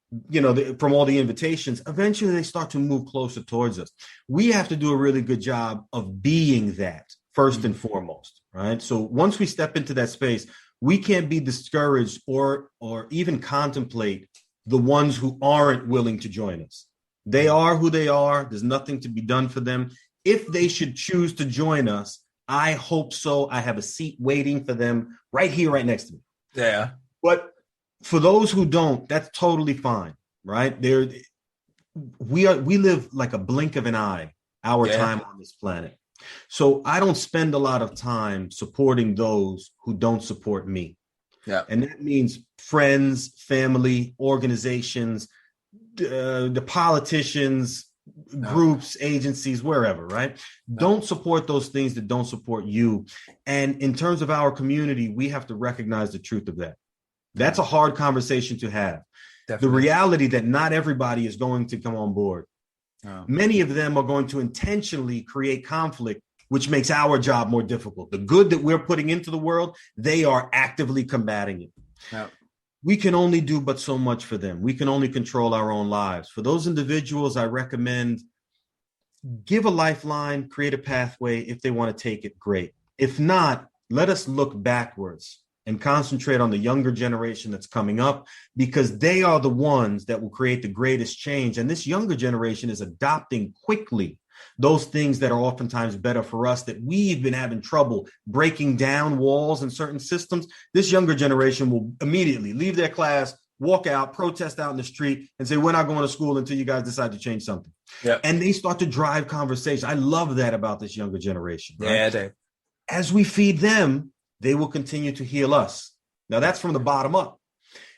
from all the invitations, eventually they start to move closer towards us. We have to do a really good job of being that first and foremost, right? So once we step into that space, we can't be discouraged or even contemplate the ones who aren't willing to join us. They are who they are. There's nothing to be done for them. If they should choose to join us, I hope so. I have a seat waiting for them right here, right next to me. Yeah. But for those who don't, that's totally fine, right? We live like a blink of an eye, our time on this planet. So I don't spend a lot of time supporting those who don't support me. Yeah. And that means friends, family, organizations, the politicians, groups, agencies, wherever, right? Don't support those things that don't support you. And in terms of our community, we have to recognize the truth of that. That's a hard conversation to have. Definitely. The reality that not everybody is going to come on board. Oh. Many of them are going to intentionally create conflict, which makes our job more difficult. The good that we're putting into the world, they are actively combating it. Oh. We can only do but so much for them. We can only control our own lives. For those individuals, I recommend give a lifeline, create a pathway. If they want to take it, great. If not, let us look backwards and concentrate on the younger generation that's coming up, because they are the ones that will create the greatest change. And this younger generation is adopting quickly those things that are oftentimes better for us, that we've been having trouble breaking down walls and certain systems. This younger generation will immediately leave their class, walk out, protest out in the street, and say, we're not going to school until you guys decide to change something. Yeah. And they start to drive conversation. I love that about this younger generation. Right? Yeah, Dave. As we feed them, they will continue to heal us. Now, that's from the bottom up.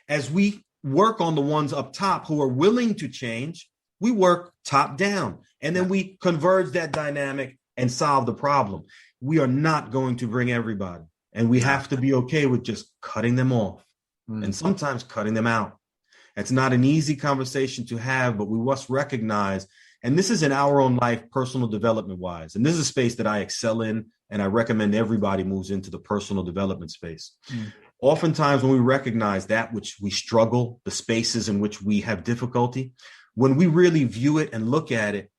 As we work on the ones up top who are willing to change, we work top down. And then we converge that dynamic and solve the problem. We are not going to bring everybody. And we have to be okay with just cutting them off and sometimes cutting them out. It's not an easy conversation to have, but we must recognize, and this is in our own life, personal development wise. And this is a space that I excel in, and I recommend everybody moves into the personal development space. Oftentimes when we recognize that which we struggle, the spaces in which we have difficulty, when we really view it and look at it,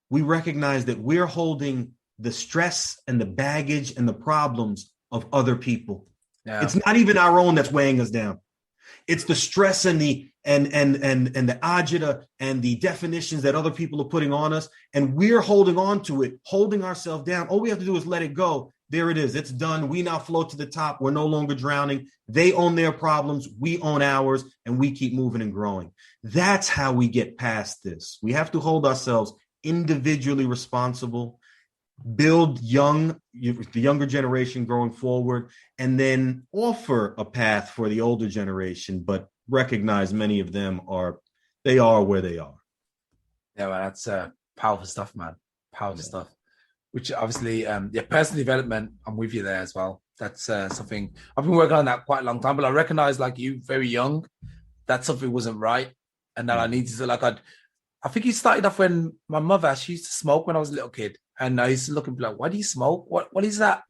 we recognize that we're holding the stress and the baggage and the problems of other people. Yeah. It's not even our own that's weighing us down. It's the stress and the agita and the definitions that other people are putting on us, and we're holding on to it, holding ourselves down. All we have to do is let it go. There it is. It's done. We now float to the top. We're no longer drowning. They own their problems. We own ours, and we keep moving and growing. That's how we get past this. We have to hold ourselves individually responsible, build the younger generation growing forward, and then offer a path for the older generation, but recognize many of them are where they are. Yeah, well, that's powerful stuff, man. Powerful stuff. Which obviously, personal development, I'm with you there as well. That's something I've been working on that quite a long time, but I recognize, like you, very young, that something wasn't right, and that I needed to, I think it started off when my mother, she used to smoke when I was a little kid, and I used to look and be like, why do you smoke? What is that?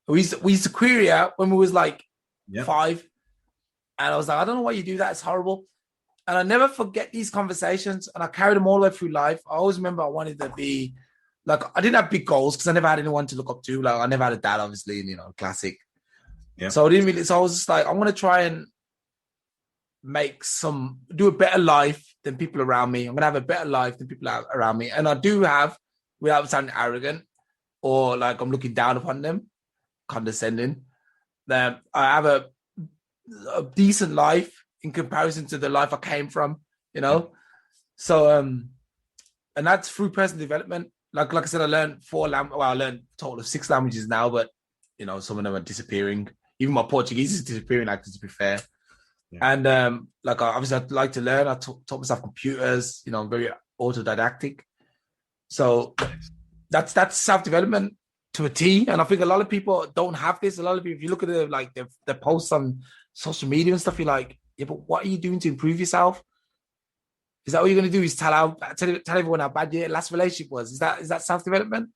We used to query out when we was 5, and I was like, I don't know why you do that. It's horrible. And I never forget these conversations, and I carried them all the way through life. I always remember I wanted to be, I didn't have big goals because I never had anyone to look up to. I never had a dad, obviously, and, classic. Yeah. So I didn't really, so I was just like, I'm going to try and do a better life than people around me. I'm going to have a better life than people around me. And I do have, without sounding arrogant or like I'm looking down upon them, condescending, that I have a decent life in comparison to the life I came from, So, and that's through personal development. Like I said, I learned I learned a total of 6 languages now, but, some of them are disappearing. Even my Portuguese is disappearing, to be fair. Yeah. And obviously I'd like to learn. I taught myself computers, I'm very autodidactic. So that's self-development to a T. And I think a lot of people don't have this. A lot of people, if you look at the posts on social media and stuff, you're like, yeah, but what are you doing to improve yourself? Is that what you're going to do? Is tell everyone how bad your last relationship was? Is that self-development?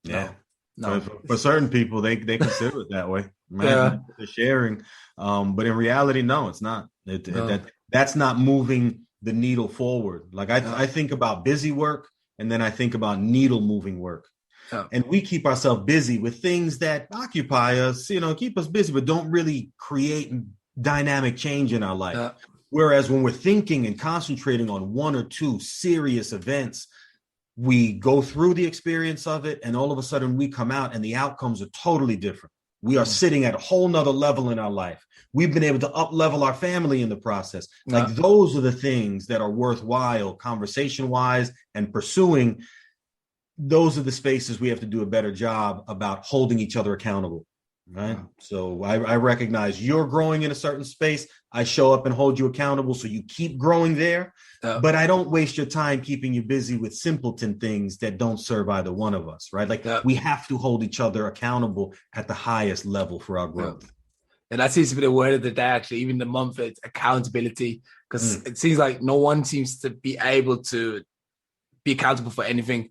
Yeah. No. For certain people, they consider it that way. Right? Yeah. They're sharing. But in reality, no, it's not. That's not moving the needle forward. I think about busy work, and then I think about needle moving work. Oh. And we keep ourselves busy with things that occupy us, keep us busy, but don't really create dynamic change in our life. Whereas when we're thinking and concentrating on 1 or 2 serious events, we go through the experience of it, and all of a sudden we come out and the outcomes are totally different. We are sitting at a whole nother level in our life. We've been able to up-level our family in the process. Those are the things that are worthwhile conversation-wise and pursuing. Those are the spaces we have to do a better job about holding each other accountable. Right. So I recognize you're growing in a certain space. I show up and hold you accountable so you keep growing there. But I don't waste your time keeping you busy with simpleton things that don't serve either one of us. Right. We have to hold each other accountable at the highest level for our growth. And that seems to be the word of the day, actually, even the month, it's accountability, because it seems like no one seems to be able to be accountable for anything.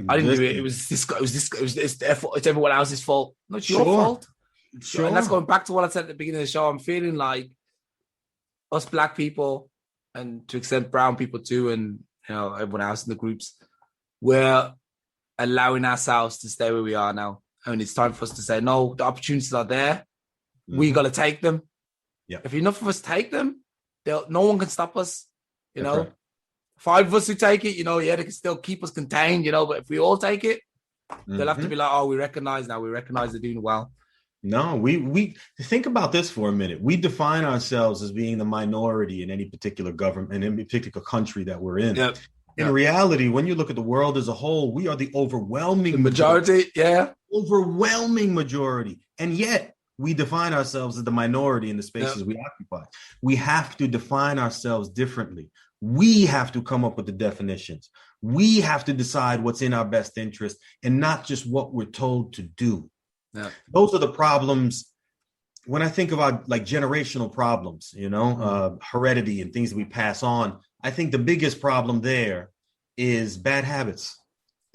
I didn't do it. It was this guy. It's everyone else's fault. Not your fault. Sure. And that's going back to what I said at the beginning of the show. I'm feeling like us Black people, and to extent brown people too, and everyone else in the groups, we're allowing ourselves to stay where we are now. And it's time for us to say, no, the opportunities are there. We got to take them. Yeah. If enough of us take them, no one can stop us. You That's know, right. 5 of us who take it, they can still keep us contained, but if we all take it, they'll have to be like, oh, we recognize they're doing well. No, we think about this for a minute. We define ourselves as being the minority in any particular government, in any particular country that we're in. Yep. In reality, when you look at the world as a whole, we are the overwhelming majority. Yeah. Overwhelming majority. And yet we define ourselves as the minority in the spaces we occupy. We have to define ourselves differently. We have to come up with the definitions. We have to decide what's in our best interest and not just what we're told to do. Yeah. Those are the problems. When I think about like generational problems, heredity and things that we pass on, I think the biggest problem there is bad habits.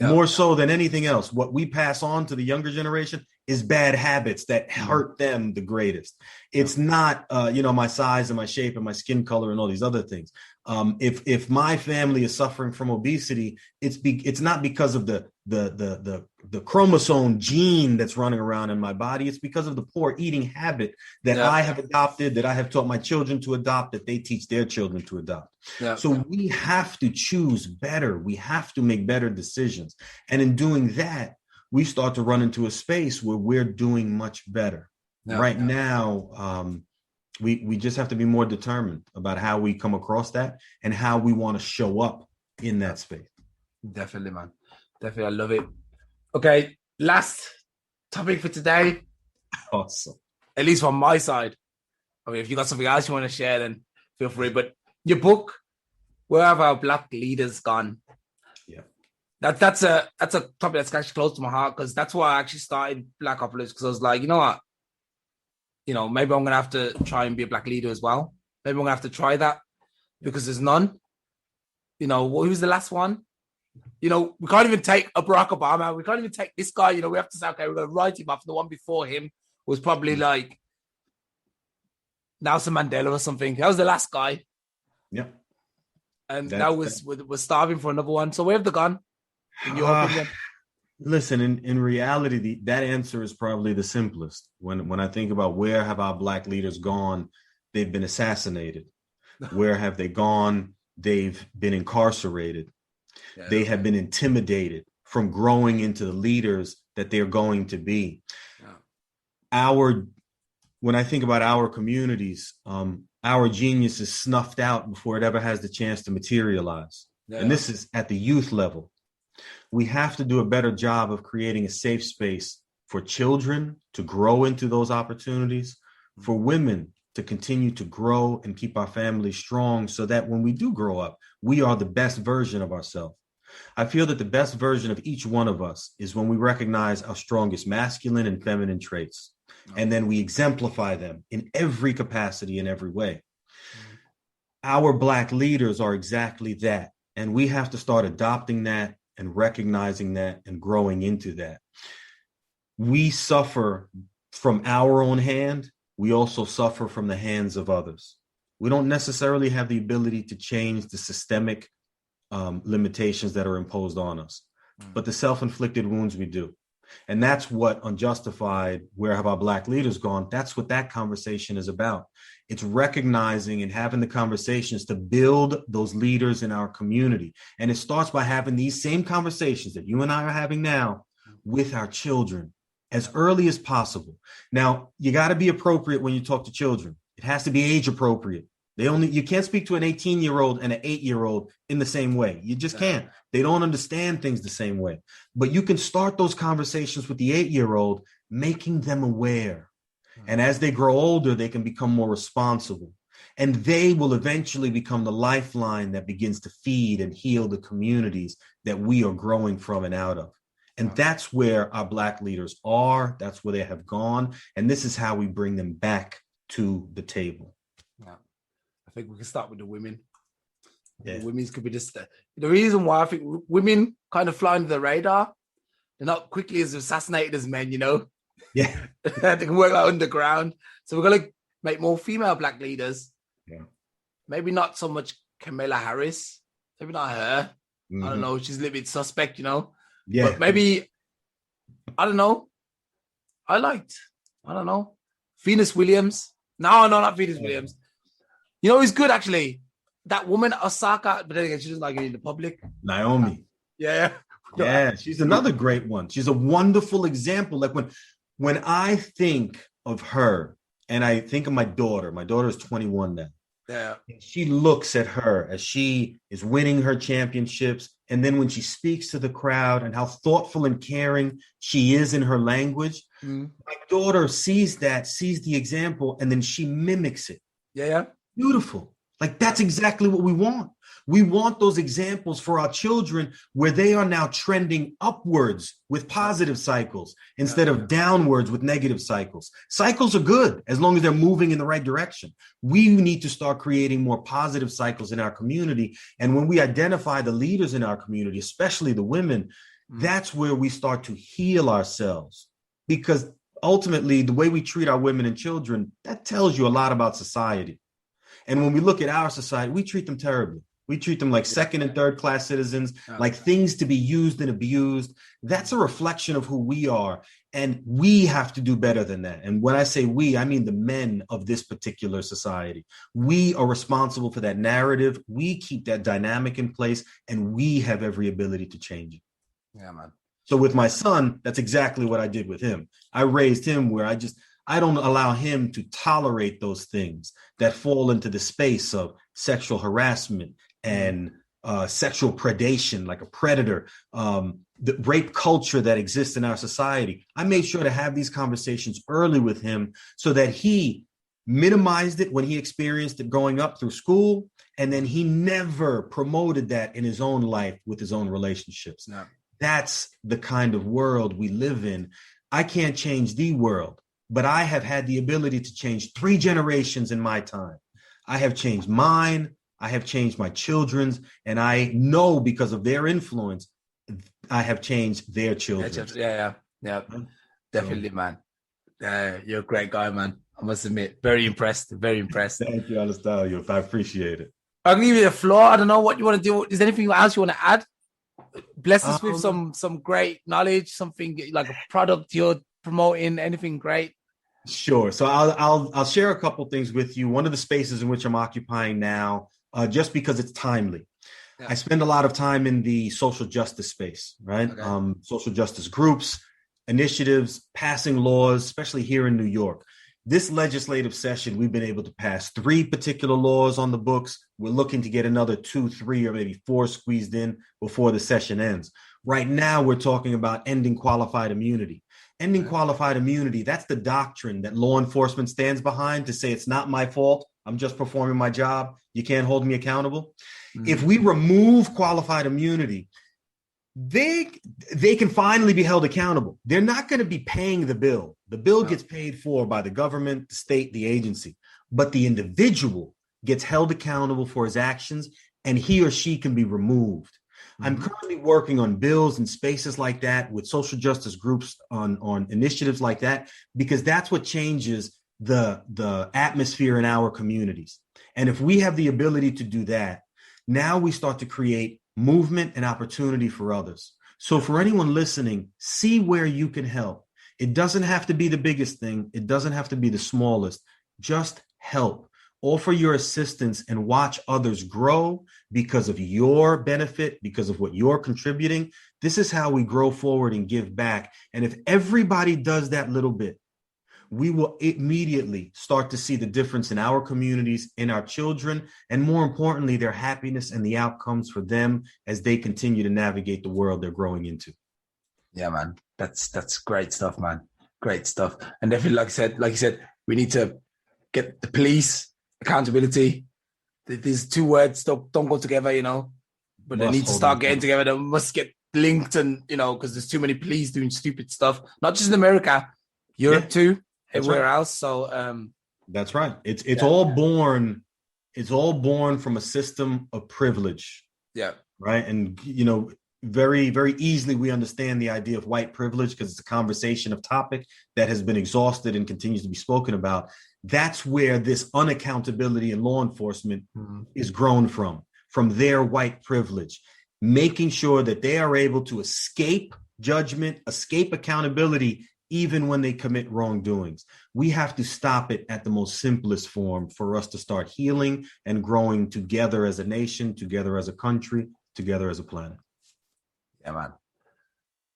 More so than anything else. What we pass on to the younger generation is bad habits that hurt them the greatest. It's not, my size and my shape and my skin color and all these other things. If my family is suffering from obesity, it's not because of the chromosome gene that's running around in my body. It's because of the poor eating habit that I have adopted, that I have taught my children to adopt, that they teach their children to adopt. So we have to choose better. We have to make better decisions. And in doing that, we start to run into a space where we're doing much better. Right now, we just have to be more determined about how we come across that and how we want to show up in that space. Definitely, man. Definitely. I love it. Okay. Last topic for today. Awesome. At least from my side. I mean, if you got something else you want to share, then feel free. But your book, Where Have Our Black Leaders Gone? Yeah. That's a topic that's actually close to my heart, because that's why I actually started Black Operators, because I was like, you know what? Maybe I'm going to have to try and be a black leader as well. Maybe I'm going to have to try that, because there's none. Who's the last one? We can't even take a Barack Obama. We can't even take this guy. We have to say, okay, we're going to write him off. The one before him was probably like Nelson Mandela or something. That was the last guy. Yeah. And now we're starving for another one. So where have they gone, in your opinion? Listen, in reality, that answer is probably the simplest. When I think about where have our black leaders gone, they've been assassinated. Where have they gone? They've been incarcerated. Yeah. They have been intimidated from growing into the leaders that they're going to be. Yeah. When I think about our communities, our genius is snuffed out before it ever has the chance to materialize. Yeah. And this is at the youth level. We have to do a better job of creating a safe space for children to grow into those opportunities, for women to continue to grow and keep our families strong, so that when we do grow up, we are the best version of ourselves. I feel that the best version of each one of us is when we recognize our strongest masculine and feminine traits, and then we exemplify them in every capacity, in every way. Our black leaders are exactly that, and we have to start adopting that and recognizing that and growing into that. We suffer from our own hand. We also suffer from the hands of others. We don't necessarily have the ability to change the systemic limitations that are imposed on us, but the self-inflicted wounds we do. And that's what Unjustified, Where Have Our Black Leaders Gone? That's what that conversation is about. It's recognizing and having the conversations to build those leaders in our community. And it starts by having these same conversations that you and I are having now with our children as early as possible. Now, you got to be appropriate when you talk to children. It has to be age appropriate. You can't speak to an 18-year-old and an 8-year-old in the same way. You just can't. They don't understand things the same way. But you can start those conversations with the 8-year-old, making them aware. And as they grow older, they can become more responsible. And they will eventually become the lifeline that begins to feed and heal the communities that we are growing from and out of. And that's where our black leaders are. That's where they have gone. And this is how we bring them back to the table. Yeah. I think we can start with the women. Yeah. The women's could be just the reason why I think women kind of fly under the radar. They're not quickly as assassinated as men, Yeah. They can work like underground. So we're going to make more female black leaders. Yeah. Maybe not so much Kamala Harris. Maybe not her. Mm-hmm. I don't know. She's a little bit suspect, Yeah. But maybe, I don't know. I don't know. Venus Williams. No, not Venus Williams. You know who's good actually? That woman Osaka, but then again, she doesn't like it in the public. Naomi. Yeah. Yeah, she's another great one. She's a wonderful example. Like when I think of her and I think of my daughter is 21 now. Yeah. She looks at her as she is winning her championships. And then when she speaks to the crowd and how thoughtful and caring she is in her language, my daughter sees the example, and then she mimics it. Yeah. Beautiful. Like that's exactly what we want. We want those examples for our children where they are now trending upwards with positive cycles instead of downwards with negative cycles. Cycles are good as long as they're moving in the right direction. We need to start creating more positive cycles in our community. And when we identify the leaders in our community, especially the women, that's where we start to heal ourselves. Because ultimately, the way we treat our women and children, that tells you a lot about society. And when we look at our society, we treat them terribly. We treat them like second and third class citizens, like things to be used and abused. That's a reflection of who we are. And we have to do better than that. And when I say we, I mean the men of this particular society. We are responsible for that narrative. We keep that dynamic in place, and we have every ability to change it. Yeah, man. So with my son, that's exactly what I did with him. I raised him where I don't allow him to tolerate those things that fall into the space of sexual harassment and sexual predation, like a predator, the rape culture that exists in our society. I made sure to have these conversations early with him so that he minimized it when he experienced it growing up through school. And then he never promoted that in his own life with his own relationships. No. That's the kind of world we live in. I can't change the world, but I have had the ability to change 3 generations in my time. I have changed mine. I have changed my children's, and I know because of their influence, I have changed their children. Yeah. Definitely, man. You're a great guy, man. I must admit, very impressed. Thank you, Anastasia. I appreciate it. I'll give you the floor. I don't know what you want to do. Is there anything else you want to add? Bless us with some great knowledge, something like a product you're promoting, anything great. Sure. So I'll share a couple things with you. One of the spaces in which I'm occupying now, just because it's timely. Yeah. I spend a lot of time in the social justice space, right? Okay. Social justice groups, initiatives, passing laws, especially here in New York. This legislative session, we've been able to pass 3 particular laws on the books. We're looking to get another 2, 3, or maybe 4 squeezed in before the session ends. Right now, we're talking about ending qualified immunity. Ending qualified immunity, that's the doctrine that law enforcement stands behind to say it's not my fault. I'm just performing my job. You can't hold me accountable. Mm-hmm. If we remove qualified immunity, they can finally be held accountable. They're not going to be paying the bill. The bill gets paid for by the government, the state, the agency, but the individual gets held accountable for his actions, and he or she can be removed. Mm-hmm. I'm currently working on bills and spaces like that with social justice groups on initiatives like that, because that's what changes the atmosphere in our communities. And if we have the ability to do that, now we start to create movement and opportunity for others. So for anyone listening, see where you can help. It doesn't have to be the biggest thing. It doesn't have to be the smallest. Just help. Offer your assistance and watch others grow because of your benefit, because of what you're contributing. This is how we grow forward and give back. And if everybody does that little bit, we will immediately start to see the difference in our communities, in our children, and more importantly, their happiness and the outcomes for them as they continue to navigate the world they're growing into. Yeah, man. That's great stuff, man. Great stuff. And definitely, like you said, we need to get the police accountability. These 2 words don't go together, but they need to start getting together. They must get linked, and because there's too many police doing stupid stuff, not just in America, Europe too. Everywhere else. So that's right. It's all born from a system of privilege. Yeah. Right. And very, very easily we understand the idea of white privilege because it's a conversation of topic that has been exhausted and continues to be spoken about. That's where this unaccountability in law enforcement is grown from their white privilege, making sure that they are able to escape judgment, escape accountability even when they commit wrongdoings. We have to stop it at the most simplest form for us to start healing and growing together as a nation, together as a country, together as a planet. Yeah, man.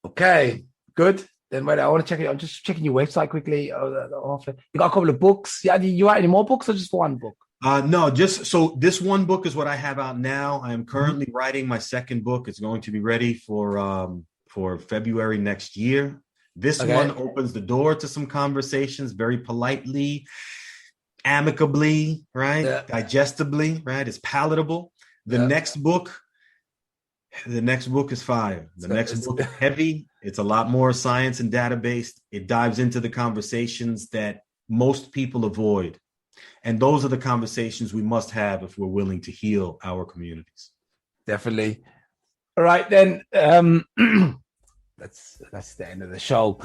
Okay, good. Then wait, I want to check it. I'm just checking your website quickly. You got a couple of books. Yeah, you write any more books or just one book? No, just so this one book is what I have out now. I am currently writing my second book. It's going to be ready for February next year. This one opens the door to some conversations very politely, amicably, right? Yeah. Digestibly, right? It's palatable. The next book is fire. The next book is heavy. It's a lot more science and data-based. It dives into the conversations that most people avoid. And those are the conversations we must have if we're willing to heal our communities. Definitely. All right, then. That's the end of the show.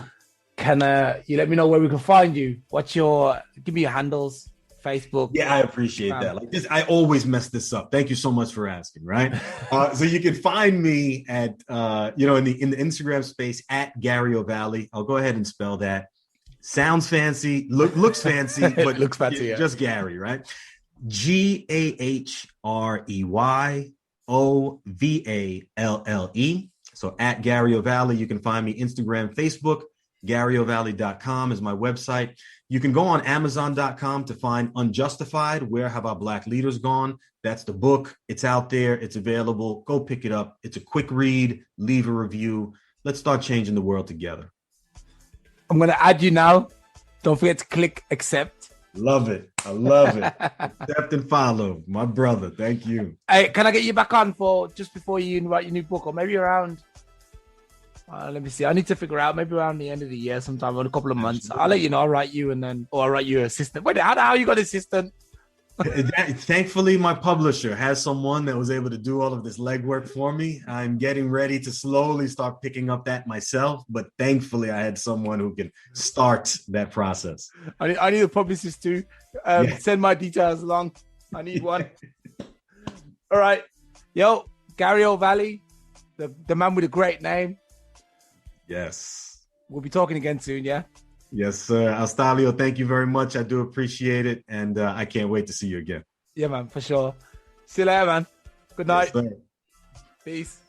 Can you let me know where we can find you? Give me your handles, Facebook. Yeah, I appreciate that. Like this, I always mess this up. Thank you so much for asking. Right. So you can find me at in the Instagram space at Gahrey Ovalle. I'll go ahead and spell that. Sounds fancy, looks fancy, but looks fancy. Just Gahrey, right? GahreyOvalle. So at Gahrey Ovalle, you can find me Instagram, Facebook. GahreyOvalle.com is my website. You can go on Amazon.com to find Unjustified. Where Have Our Black Leaders Gone? That's the book. It's out there. It's available. Go pick it up. It's a quick read. Leave a review. Let's start changing the world together. I'm going to add you now. Don't forget to click accept. Love it. I love it. Accept and follow. My brother. Thank you. Hey, can I get you back on for just before you write your new book, or maybe around... let me see. I need to figure out maybe around the end of the year, sometime in a couple of months. I'll let you know. I'll write you I'll write you an assistant. Wait, how you got an assistant? Thankfully, my publisher has someone that was able to do all of this legwork for me. I'm getting ready to slowly start picking up that myself, but thankfully, I had someone who can start that process. I need a publicist too. Send my details along. I need one. All right. Yo, Gahrey Ovalle, the man with a great name. Yes. We'll be talking again soon, yeah? Yes, sir. Astalio, thank you very much. I do appreciate it. And I can't wait to see you again. Yeah, man, for sure. See you later, man. Good night. Yes, sir. Peace.